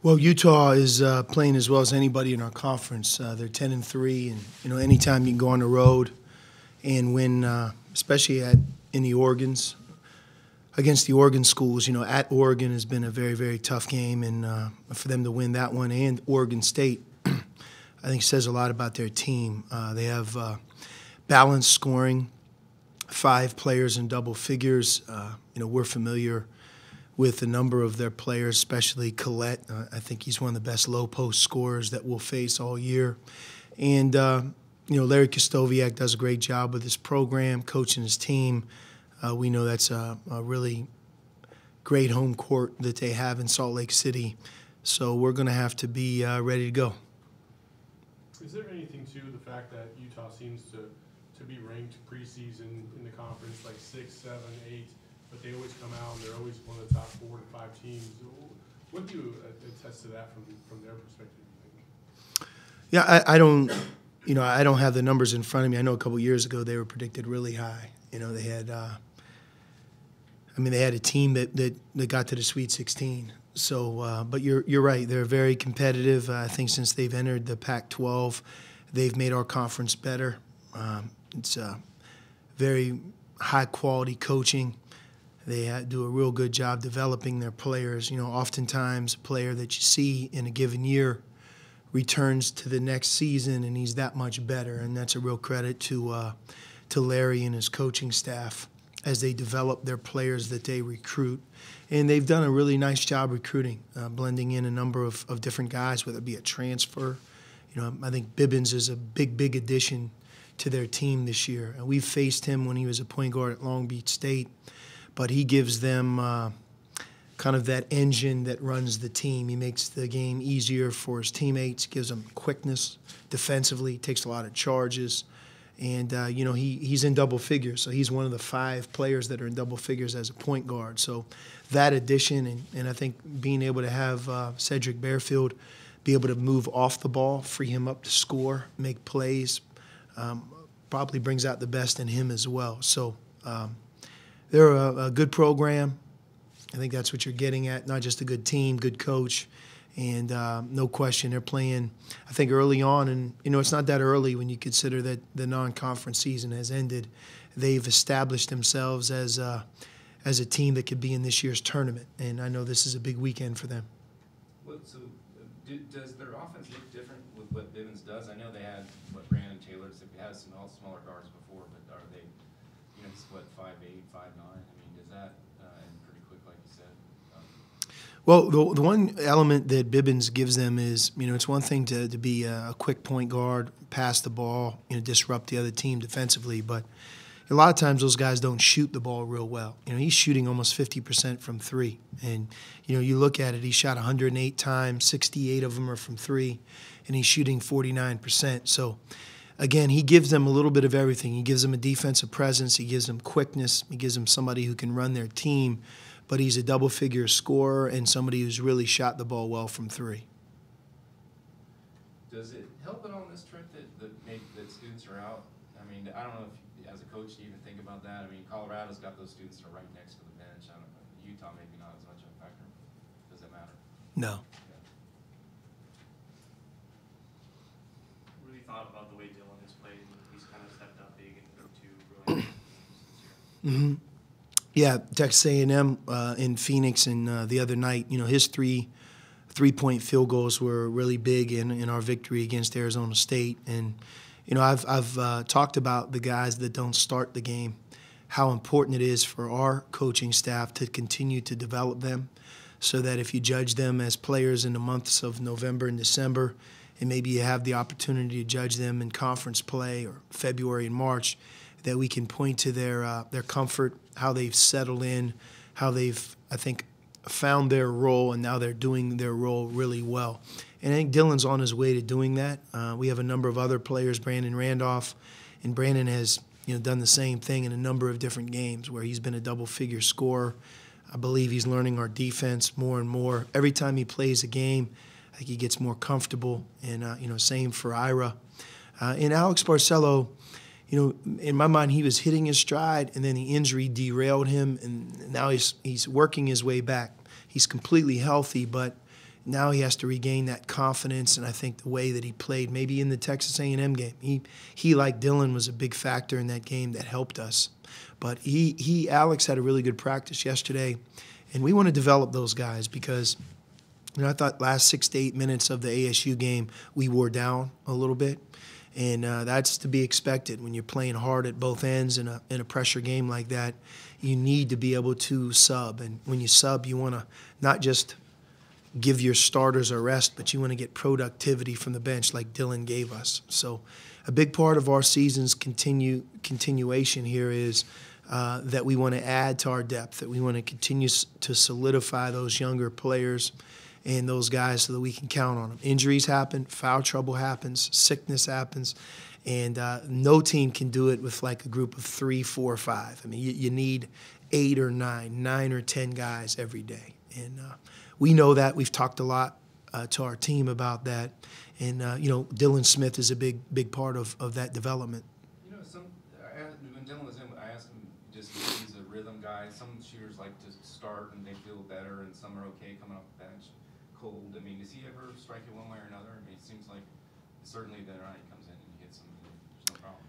Well, Utah is playing as well as anybody in our conference. They're 10-3, and anytime you can go on the road and win, especially in the Oregons against the Oregon schools. At Oregon has been a very, very tough game, and for them to win that one and Oregon State, I think says a lot about their team. They have balanced scoring, 5 players in double figures. We're familiar with a number of their players, especially Collette. I think he's one of the best low-post scorers that we'll face all year. And, Larry Kostoviak does a great job with his program, coaching his team. We know that's a really great home court that they have in Salt Lake City. So we're going to have to be ready to go. Is there anything to the fact that Utah seems to be ranked preseason in the conference like 6, 7, 8? But they always come out and they're always one of the top 4 to 5 teams. What do you attest to that from their perspective, you think? Yeah, I don't, I don't have the numbers in front of me. I know a couple years ago they were predicted really high. They had, they had a team that got to the Sweet 16. So, but you're right. They're very competitive. I think since they've entered the Pac-12, they've made our conference better. It's very high quality coaching. They do a real good job developing their players. Oftentimes a player that you see in a given year returns to the next season and he's that much better, and that's a real credit to Larry and his coaching staff as they develop their players that they recruit. And they've done a really nice job recruiting, blending in a number of different guys, whether it be a transfer. I think Bibbins is a big addition to their team this year. And we've faced him when he was a point guard at Long Beach State. But he gives them kind of that engine that runs the team. He makes the game easier for his teammates, gives them quickness defensively, takes a lot of charges. And, he's in double figures. So he's one of the 5 players that are in double figures as a point guard. So that addition, and I think being able to have Cedric Bearfield be able to move off the ball, free him up to score, make plays, probably brings out the best in him as well. So they're a good program. I think that's what you're getting at, not just a good team, good coach. And no question, they're playing, I think, early on. And, it's not that early when you consider that the non-conference season has ended. They've established themselves as a team that could be in this year's tournament. And I know this is a big weekend for them. Does their offense look different with what Bivens does? I know they had, Brandon Taylor, they had some smaller guards before, but are they, 5'8", 5'9"? Does that, and pretty quick, like you said? Well, the one element that Bibbins gives them is, it's one thing to be a quick point guard, pass the ball, disrupt the other team defensively, but a lot of times those guys don't shoot the ball real well. He's shooting almost 50% from 3. And, you look at it, he shot 108 times, 68 of them are from 3, and he's shooting 49%. So, again, he gives them a little bit of everything. He gives them a defensive presence. He gives them quickness. He gives them somebody who can run their team. But he's a double-figure scorer and somebody who's really shot the ball well from 3. Does it help at all in this trip that students are out? I don't know if, as a coach, you even think about that. Colorado's got those students that are right next to the bench. I don't know. Utah maybe not as much of a factor. Does it matter? No. Really thought about the way Dylan has played. He's kind of stepped up big into really this year. Yeah, Texas A&M in Phoenix and the other night, his three-point field goals were really big in our victory against Arizona State. And, I've talked about the guys that don't start the game, how important it is for our coaching staff to continue to develop them so that if you judge them as players in the months of November and December, and maybe you have the opportunity to judge them in conference play or February and March, that we can point to their comfort, how they've settled in, how they've, I think, found their role, and now they're doing their role really well. And I think Dylan's on his way to doing that. We have a number of other players, Brandon Randolph, and Brandon has done the same thing in a number of different games where he's been a double-figure scorer. I believe he's learning our defense more and more. Every time he plays a game, I think he gets more comfortable, and same for Ira. And Alex Barcelo, in my mind, he was hitting his stride, and then the injury derailed him, and now he's working his way back. He's completely healthy, but Now he has to regain that confidence, and I think the way that he played, maybe in the Texas A&M game, he like Dylan was a big factor in that game that helped us. But Alex had a really good practice yesterday, and we want to develop those guys because I thought last 6 to 8 minutes of the ASU game we wore down a little bit, and that's to be expected when you're playing hard at both ends in a pressure game like that. You need to be able to sub, and when you sub, you want to not just give your starters a rest, but you want to get productivity from the bench like Dylan gave us. So a big part of our season's continuation here is that we want to add to our depth, that we want to continue to solidify those younger players and those guys so that we can count on them. Injuries happen, foul trouble happens, sickness happens, and no team can do it with like a group of 3, 4, 5. I mean, you need 8 or 9 or 10 guys every day. And we know that. We've talked a lot to our team about that. And, Dylan Smith is a big part of that development. When Dylan was in, I asked him just if he's a rhythm guy. Some shooters like to start and they feel better, and some are okay coming off the bench cold. I mean, does he ever strike it one way or another? I mean, it seems like certainly that he comes in and he hits them, there's no problem.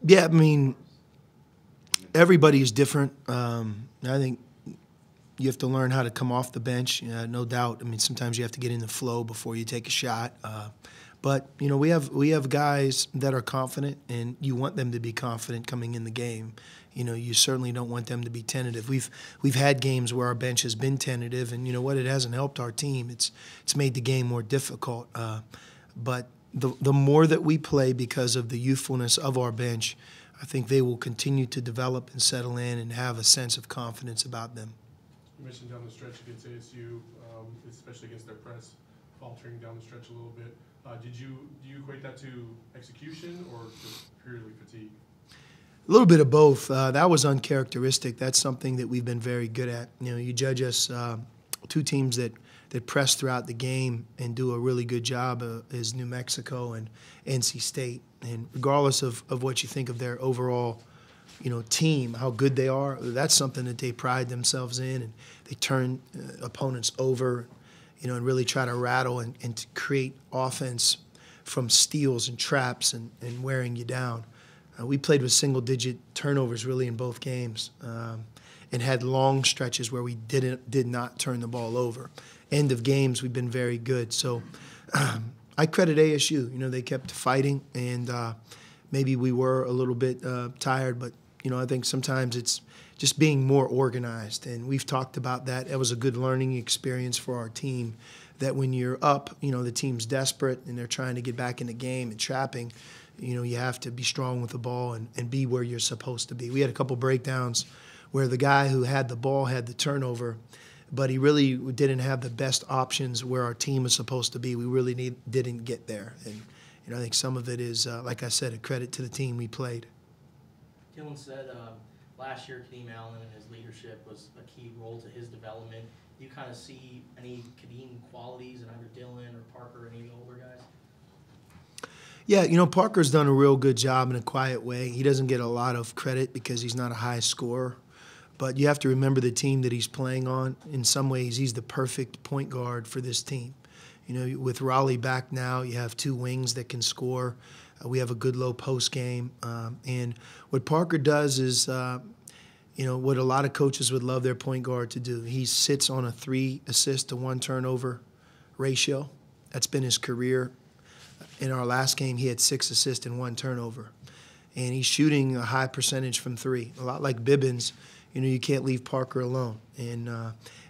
Yeah, I mean, everybody is different. I think you have to learn how to come off the bench, no doubt. I mean, sometimes you have to get in the flow before you take a shot. But we have guys that are confident, and you want them to be confident coming in the game. You certainly don't want them to be tentative. We've had games where our bench has been tentative, and you know what? It hasn't helped our team. It's made the game more difficult. But the more that we play because of the youthfulness of our bench, I think they will continue to develop and settle in and have a sense of confidence about them. You mentioned down the stretch against ASU, especially against their press, faltering down the stretch a little bit. Do you equate that to execution or just purely fatigue? A little bit of both. That was uncharacteristic. That's something that we've been very good at. You judge us two teams that press throughout the game and do a really good job is New Mexico and NC State. And regardless of what you think of their overall team, how good they are, that's something that they pride themselves in, and they turn opponents over, and really try to rattle and to create offense from steals and traps and wearing you down. We played with single-digit turnovers really in both games, and had long stretches where we did not turn the ball over. End of games, we've been very good. So I credit ASU. They kept fighting, and maybe we were a little bit tired, but I think sometimes it's just being more organized, and we've talked about that. It was a good learning experience for our team, that when you're up, the team's desperate and they're trying to get back in the game and trapping, you have to be strong with the ball and be where you're supposed to be. We had a couple breakdowns where the guy who had the ball had the turnover, but he really didn't have the best options where our team is supposed to be. We really didn't get there. And I think some of it is, like I said, a credit to the team we played. Dylan said last year Kadeem Allen and his leadership was a key role to his development. Do you kind of see any Kadeem qualities in either Dylan or Parker or any of the older guys? Yeah, Parker's done a real good job in a quiet way. He doesn't get a lot of credit because he's not a high scorer. But you have to remember the team that he's playing on. In some ways, he's the perfect point guard for this team. With Raleigh back now, you have two wings that can score. We have a good low post game. And what Parker does is, what a lot of coaches would love their point guard to do. He sits on a 3 assist to 1 turnover ratio. That's been his career. In our last game, he had 6 assists and 1 turnover. And he's shooting a high percentage from 3. A lot like Bibbins, you can't leave Parker alone. And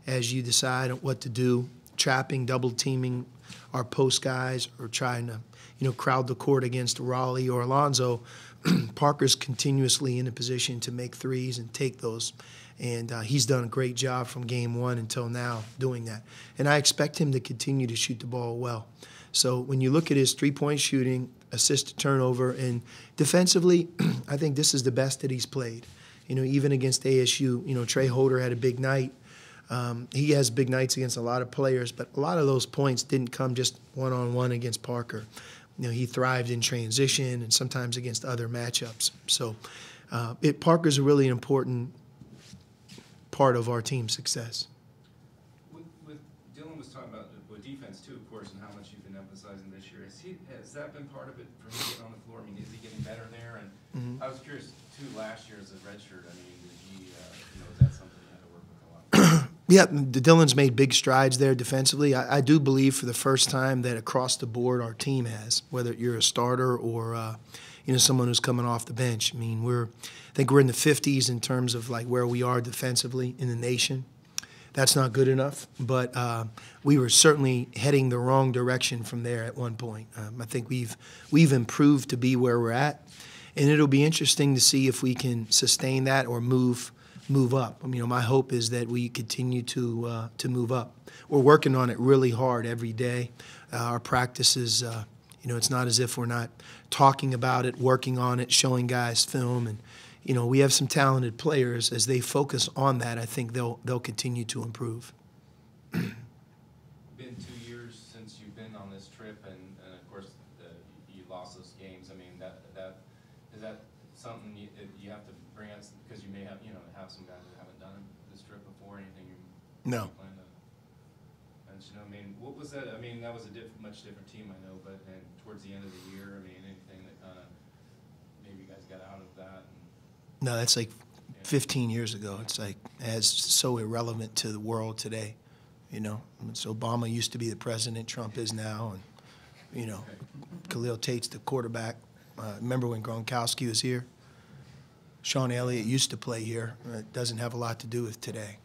as you decide what to do, trapping, double teaming our post guys, or trying to crowd the court against Raleigh or Alonzo, Parker's continuously in a position to make threes and take those. And he's done a great job from game 1 until now doing that. And I expect him to continue to shoot the ball well. So when you look at his three-point shooting, assist to turnover, and defensively, I think this is the best that he's played. Even against ASU, Trey Holder had a big night. He has big nights against a lot of players, but a lot of those points didn't come just one-on-one against Parker. He thrived in transition and sometimes against other matchups. So Parker's a really important part of our team's success. Dylan was was talking about with defense too, of course, and how much you've been emphasizing this year. Has that been part of it for him getting on the floor? I mean, is he getting better there? And I was curious too. Last year as a redshirt, I mean, did he, is that something you had to work with a lot? Yeah, Dylan's made big strides there defensively. I do believe for the first time that across the board our team has, whether you're a starter or someone who's coming off the bench. I mean, I think we're in the 50s in terms of like where we are defensively in the nation. That's not good enough, but we were certainly heading the wrong direction from there at one point. I think we've improved to be where we're at, and it'll be interesting to see if we can sustain that or move up. My hope is that we continue to move up. We're working on it really hard every day. Our practices, it's not as if we're not talking about it, working on it, showing guys film, and we have some talented players. As they focus on that, I think they'll continue to improve. Been 2 years since you've been on this trip, and of course you lost those games. I mean, that is that something you have to bring us, because you may have some guys that haven't done this trip before. Anything you No. plan to? I mean, what was that? I mean, that was a much different team, I know, but and towards the end of the year, I mean, anything that kind of maybe you guys got out of that? No, that's like 15 years ago. It's like it's so irrelevant to the world today. So Obama used to be the president, Trump is now, and Khalil Tate's the quarterback. Remember when Gronkowski was here? Sean Elliott used to play here. It doesn't have a lot to do with today.